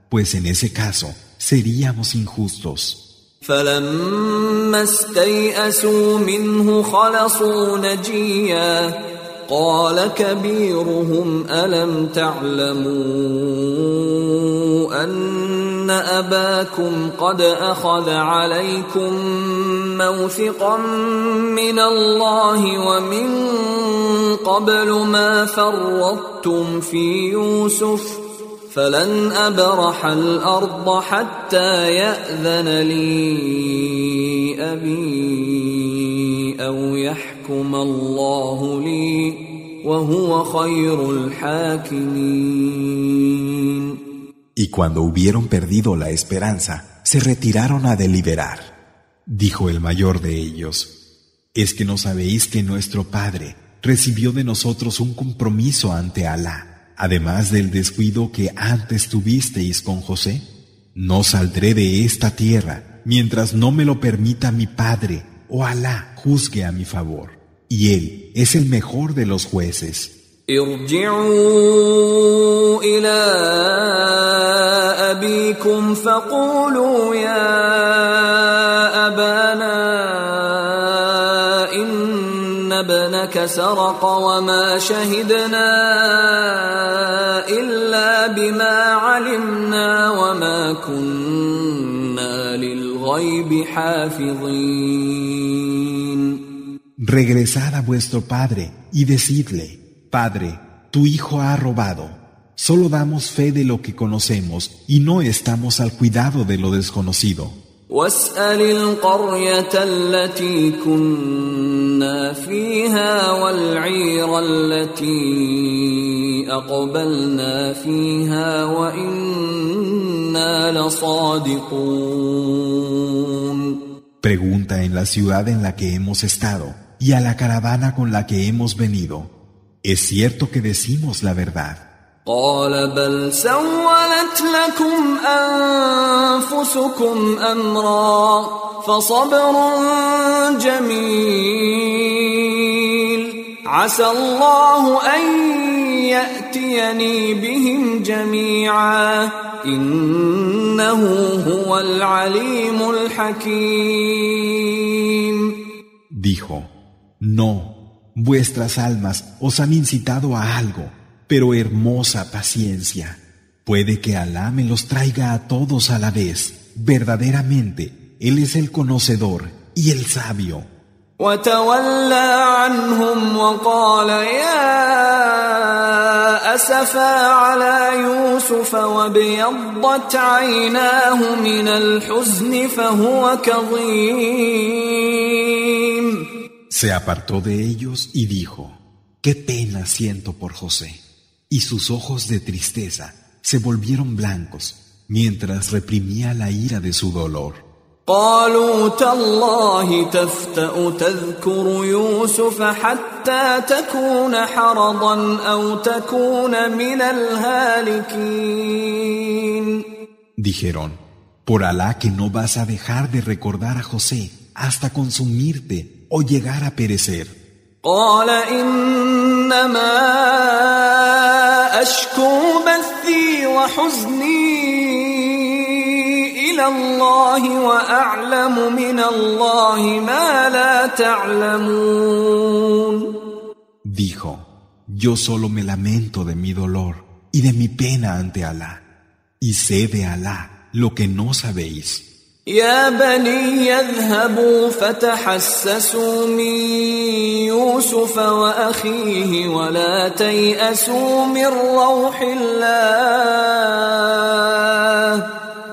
pues en ese caso seríamos injustos. فلما استيئسوا منه خلصوا نجيا قال كبيرهم ألم تعلموا أن أباكم قد أخذ عليكم موثقا من الله ومن قبل ما فرطتم في يوسف فلن أبرح الأرض حتى يأذن لي أبي أو يحكم الله لي وهو خير الحاكمين. Y cuando hubieron perdido la esperanza, se retiraron a deliberar. Dijo el mayor de ellos, ¿es que no sabéis que nuestro padre recibió de nosotros un compromiso ante Alá, además del descuido que antes tuvisteis con José? No saldré de esta tierra mientras no me lo permita mi padre o Alá juzgue a mi favor, y él es el mejor de los jueces. ارجعوا إلى أبيكم فقولوا يا أبانا إن ابنك سرق وما شهدنا إلا بما علمنا وما كنا للغيب حافظين. Regresad a vuestro padre y decidle, Padre, tu hijo ha robado. Solo damos fe de lo que conocemos y no estamos al cuidado de lo desconocido. واسأل القرية التي كنا فيها والعير التي أقبلنا فيها وإنا لصادقون. Pregunta en la ciudad en la que hemos estado y a la caravana con la que hemos venido. Es cierto que decimos la verdad. قال بل سولت لكم أنفسكم أمرا فصبر جميل عسى الله أن يأتيني بهم جميعا إنه هو العليم الحكيم. Dijo, no, vuestras almas os han incitado a algo, pero hermosa paciencia. Puede que Alá me los traiga a todos a la vez. Verdaderamente, Él es el conocedor y el sabio. وتولى عنهم وقال يا أسفا على يوسف وابيضت عيناه من الحزن فهو كظيم. Se apartó de ellos y dijo, qué pena siento por José. Y sus ojos de tristeza se volvieron blancos mientras reprimía la ira de su dolor. قالوا تالله تفتأ تذكر يوسف حتى تكون حرضا أو تكون من الهالكين. Dijeron, por Alá que no vas a dejar de recordar a José hasta consumirte o llegar a perecer. قال إنما أشكو بثي وحزني إلى الله وأعلم من الله ما لا تعلمون. Dijo, yo solo me lamento de mi dolor y de mi pena ante Alá, y sé de Alá lo que no sabéis. يا بني اذهبوا فتحسسوا من يوسف وأخيه ولا تيأسوا من روح الله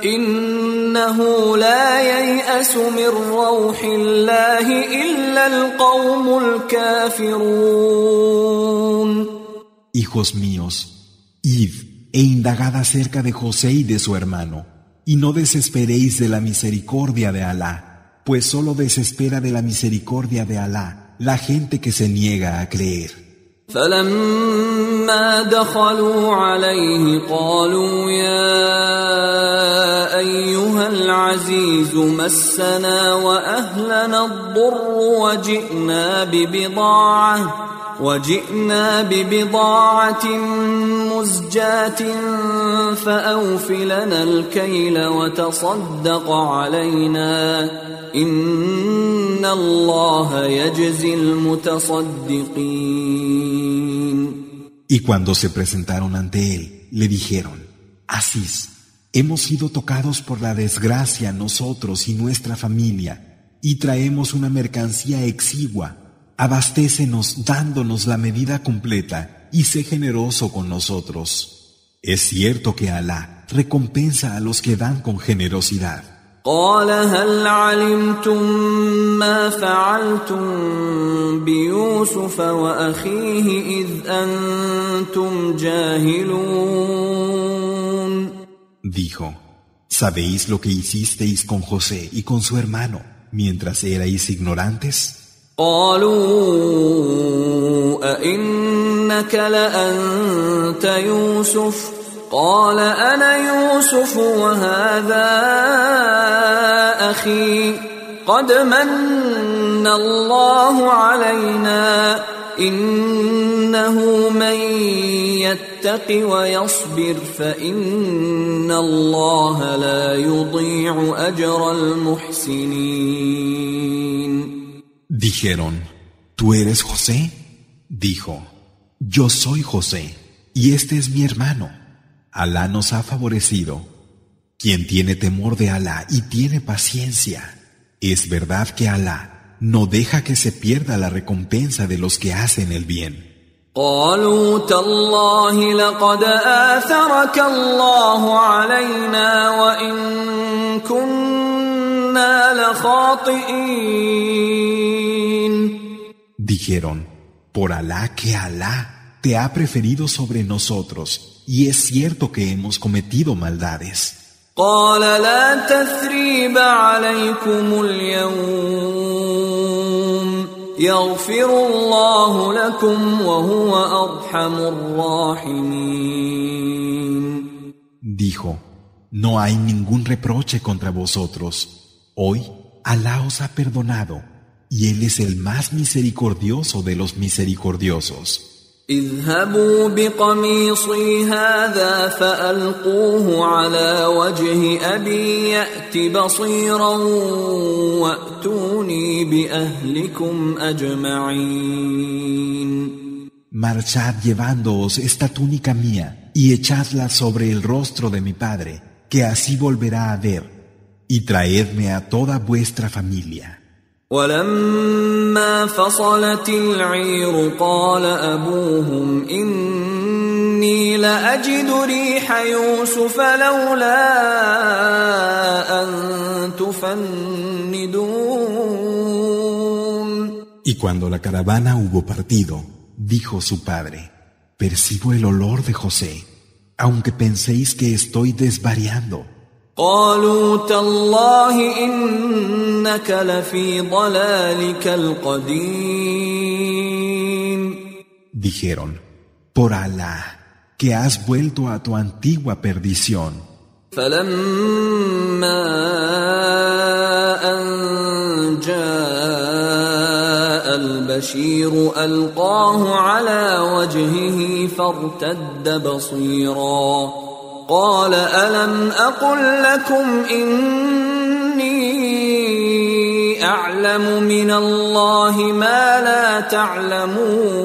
إنه لا ييأس من روح الله إلا القوم الكافرون. Hijos míos, id e indagad acerca de José y de su hermano, y no desesperéis de la misericordia de Alá, pues solo desespera de la misericordia de Alá la gente que se niega a creer. فلما دخلوا عليه قالوا يا أيها العزيز مسنا وأهلنا الضر وجئنا ببضاعة مزجاة فأوف لنا الكيل وتصدق علينا إن الله يجزي المتصدقين. Y cuando se presentaron ante él, le dijeron, Asís, hemos sido tocados por la desgracia nosotros y nuestra familia, y traemos una mercancía exigua. Abastécenos dándonos la medida completa y sé generoso con nosotros. Es cierto que Alá recompensa a los que dan con generosidad. قال هل علمتم ما فعلتم بيوسف وأخيه إذ أنتم جاهلون. Dijo, ¿sabéis lo que hicisteis con José y con su hermano mientras erais ignorantes? قالوا أئنك لأنت يوسف قال أنا يوسف وهذا أخي قد من الله علينا إنه من يتق ويصبر فإن الله لا يضيع أجر المحسنين. Dijeron, ¿tú eres José? Dijo, yo soy José, y este es mi hermano. Alá nos ha favorecido. Quien tiene temor de Alá y tiene paciencia, es verdad que Alá no deja que se pierda la recompensa de los que hacen el bien. قالوا تالله لقد آثرك الله علينا وإن كنا لخاطئين. Dijeron, por Alá que Alá te ha preferido sobre nosotros, y es cierto que hemos cometido maldades. قال لا تثريب عليكم اليوم يغفر الله لكم وهو أرحم الراحمين. Dijo, no hay ningún reproche contra vosotros. Hoy Alá os ha perdonado, y Él es el más misericordioso de los misericordiosos. اذهبوا بقميصي هذا فألقوه على وجه أبي يأت بصيرا وأتوني بأهلكم أجمعين. Marchad llevándoos esta túnica mía y echadla sobre el rostro de mi padre, que así volverá a ver, y traedme a toda vuestra familia. ولما فصلت العير قال أبوهم إني لأجد ريح يوسف لولا أن تفندون. Y cuando la caravana hubo partido, dijo su padre, percibo el olor de José, aunque penséis que estoy desvariando. قالوا تالله إنك لفي ضلالك القديم. Dijeron, por Alá, que has vuelto a tu antigua perdición. فلما أن جاء البشير ألقاه على وجهه فارتد بصيرا قال ألم أقل لكم إني أعلم من الله ما لا تعلمون.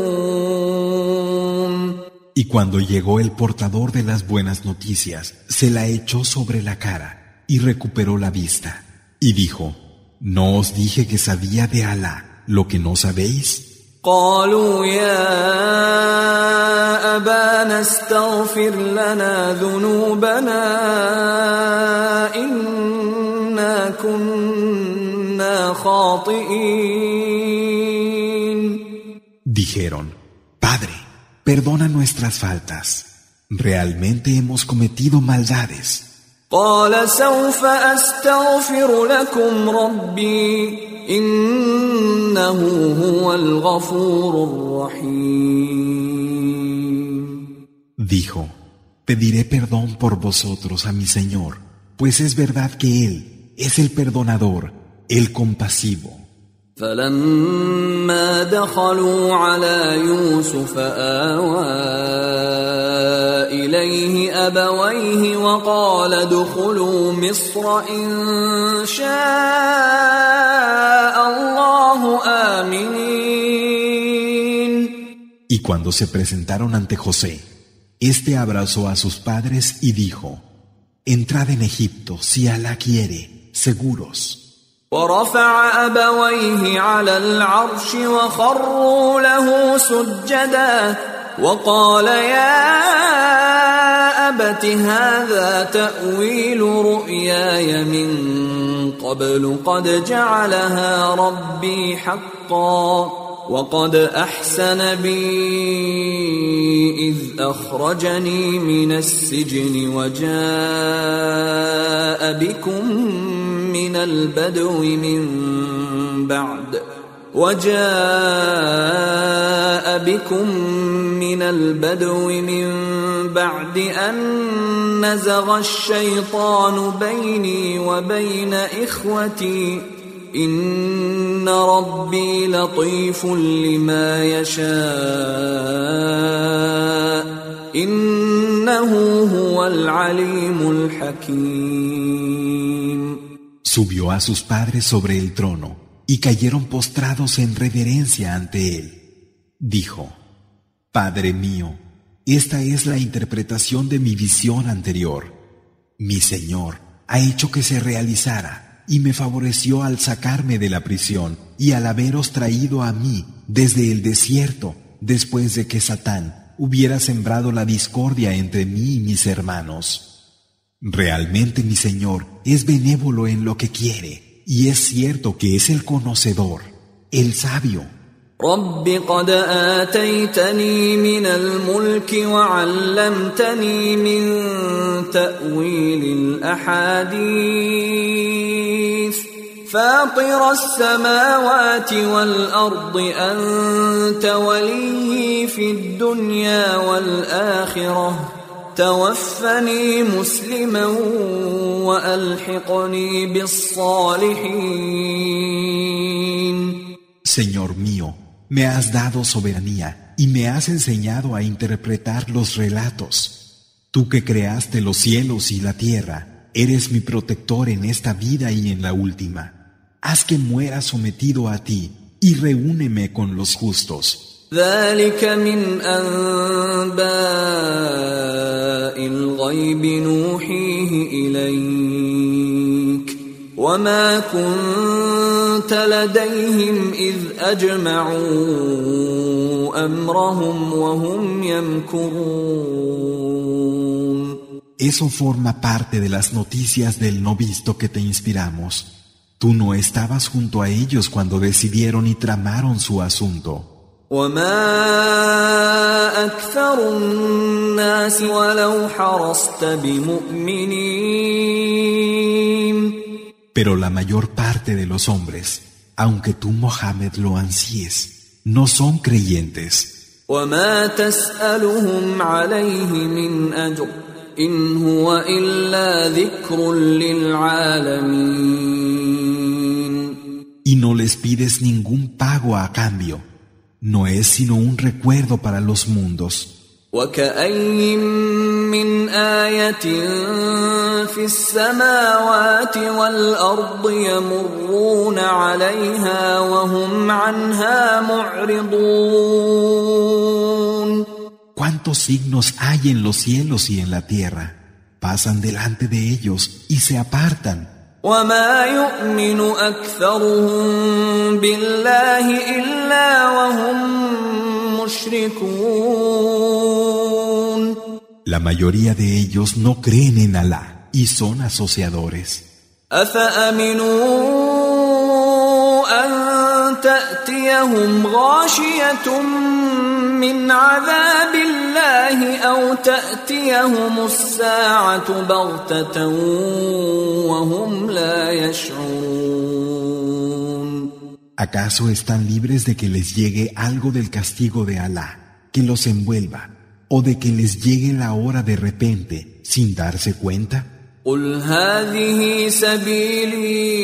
Y cuando llegó el portador de las buenas noticias, se la echó sobre la cara y recuperó la vista. Y dijo, ¿no os dije que sabía de Alá lo que no sabéis? قالوا يا أبانا استغفر لنا ذنوبنا إنا كنا خاطئين. Dijeron, Padre, perdona nuestras faltas. Realmente hemos cometido maldades. قال سوف أستغفر لكم ربي إنه هو الغفور الرحيم. Dijo, pediré perdón por vosotros a mi Señor, pues es verdad que Él es el perdonador, el compasivo. فلما دخلوا على يوسف آوى إليه أبويه وقال ادخلوا مصر إن شاء الله آمنين. Y cuando se presentaron ante José, éste abrazó a sus padres y dijo, entrad en Egipto si Alá quiere, seguros. ورفع أبويه على العرش وخروا له سجدا وقال يا أبت هذا تأويل رؤياي من قبل قد جعلها ربي حقا وقد أحسن بي إذ أخرجني من السجن وجاء بكم من البدو من بعد أن نزغ الشيطان بيني وبين إخوتي إن ربي لطيف لما يشاء إنه هو العليم الحكيم. Subió a sus padres sobre el trono y cayeron postrados en reverencia ante él. Dijo, Padre mío, esta es la interpretación de mi visión anterior. Mi Señor ha hecho que se realizara y me favoreció al sacarme de la prisión y al haberos traído a mí desde el desierto después de que Satán hubiera sembrado la discordia entre mí y mis hermanos. Realmente mi Señor es benévolo en lo que quiere y es cierto que es el conocedor, el sabio. رب قد آتيتني من الملك وعلمتني من تأويل الأحاديث فاطر السماوات والأرض أنت وليي في الدنيا والآخرة توفني مسلما وألحقني بالصالحين. Señor mío, me has dado soberanía y me has enseñado a interpretar los relatos. Tú que creaste los cielos y la tierra, eres mi protector en esta vida y en la última. Haz que muera sometido a ti y reúneme con los justos. ذلك من أنباء الغيب نوحيه إليك وما كنت لديهم إذ أجمعوا أمرهم وهم يمكرون. Eso forma parte de las noticias del no visto que te inspiramos. Tú no estabas junto a ellos cuando decidieron y tramaron su asunto. وما أكثر الناس ولو حرصت بمؤمنين. Pero la mayor parte de los hombres, aunque tú, Mohammed, lo ansíes, no son creyentes. وما تسألهم عليه من أجر إن هو إلا ذكر للعالمين. Y no les pides ningún pago a cambio. No es sino un recuerdo para los mundos. وكأي من آية في السماوات والأرض يمرون عليها وهم عنها معرضون. ¿Cuántos signos hay en los cielos y en la tierra? Pasan delante de ellos y se apartan. وما يؤمن أكثرهم بالله إلا وهم مشركون. La mayoría de ellos no creen en Alá y son asociadores. أفأمنوا أن تأتيهم غاشية من عذاب الله أو تأتيهم الساعة بغتة وهم لا يشعرون. ¿Acaso están libres de que les llegue algo del castigo de Alá, que los envuelva, o de que les llegue la hora de repente, sin darse cuenta? قل هذه سبيلي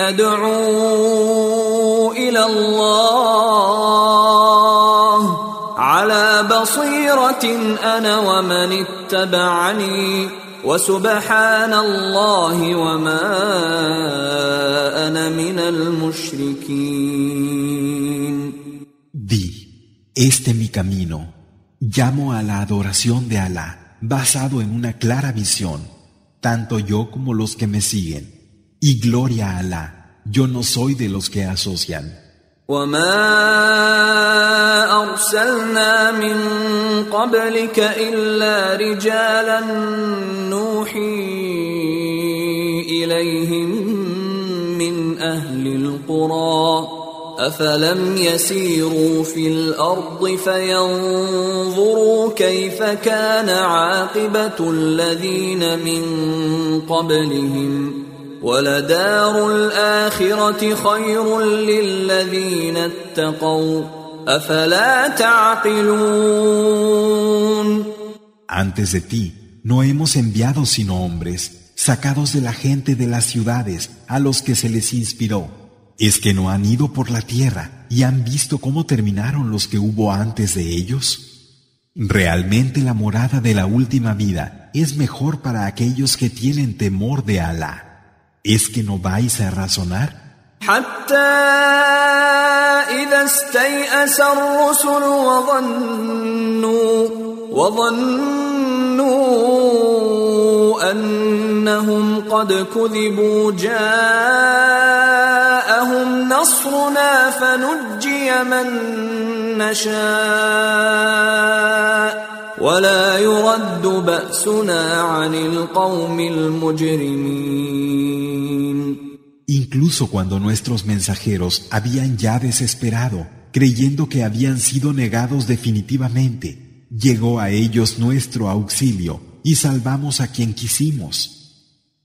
أدعو إلى الله على بصيرة أنا ومن اتبعني وسبحان الله وما أنا من المشركين. Di, este mi camino, llamo a la adoración de Alá, basado en una clara visión, tanto yo como los que me siguen. Y gloria a Alá, yo no soy de los que asocian. وما أرسلنا من قبلك إلا رجالا نوحي إليهم من أهل القرى أفلم يسيروا في الأرض فينظروا كيف كان عاقبة الذين من قبلهم ولدار الآخرة خير للذين اتقوا أفلا تعقلون. Antes de ti, no hemos enviado sino hombres, sacados de la gente de las ciudades, a los que se les inspiró. ¿Es que no han ido por la tierra y han visto cómo terminaron los que hubo antes de ellos? Realmente la morada de la última vida es mejor para aquellos que tienen temor de Alá. ¿Es que no vais a razonar? حتى إذا استيأس الرسل وظنوا أنهم قد كذبوا جاءهم نصرنا فنجي من نشاء ولا يرد بأسنا عن القوم المجرمين. Incluso cuando nuestros mensajeros habían ya desesperado, creyendo que habían sido negados definitivamente, llegó a ellos nuestro auxilio y salvamos a quien quisimos.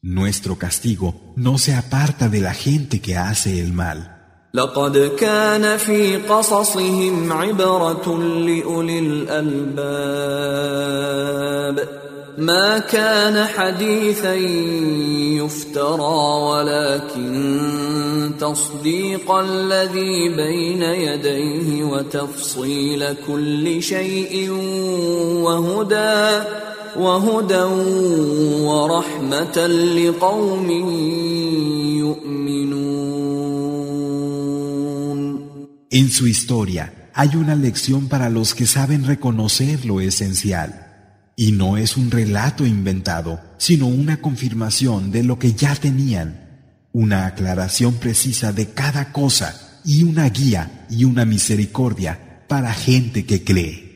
Nuestro castigo no se aparta de la gente que hace el mal. لقد كان في قصصهم عبرة لأولي الألباب ما كان حديثا يفترى ولكن تصديق الذي بين يديه وتفصيل كل شيء وهدى ورحمة لقوم يؤمنون. En su historia hay una lección para los que saben reconocer lo esencial. Y no es un relato inventado, sino una confirmación de lo que ya tenían, una aclaración precisa de cada cosa y una guía y una misericordia para gente que cree.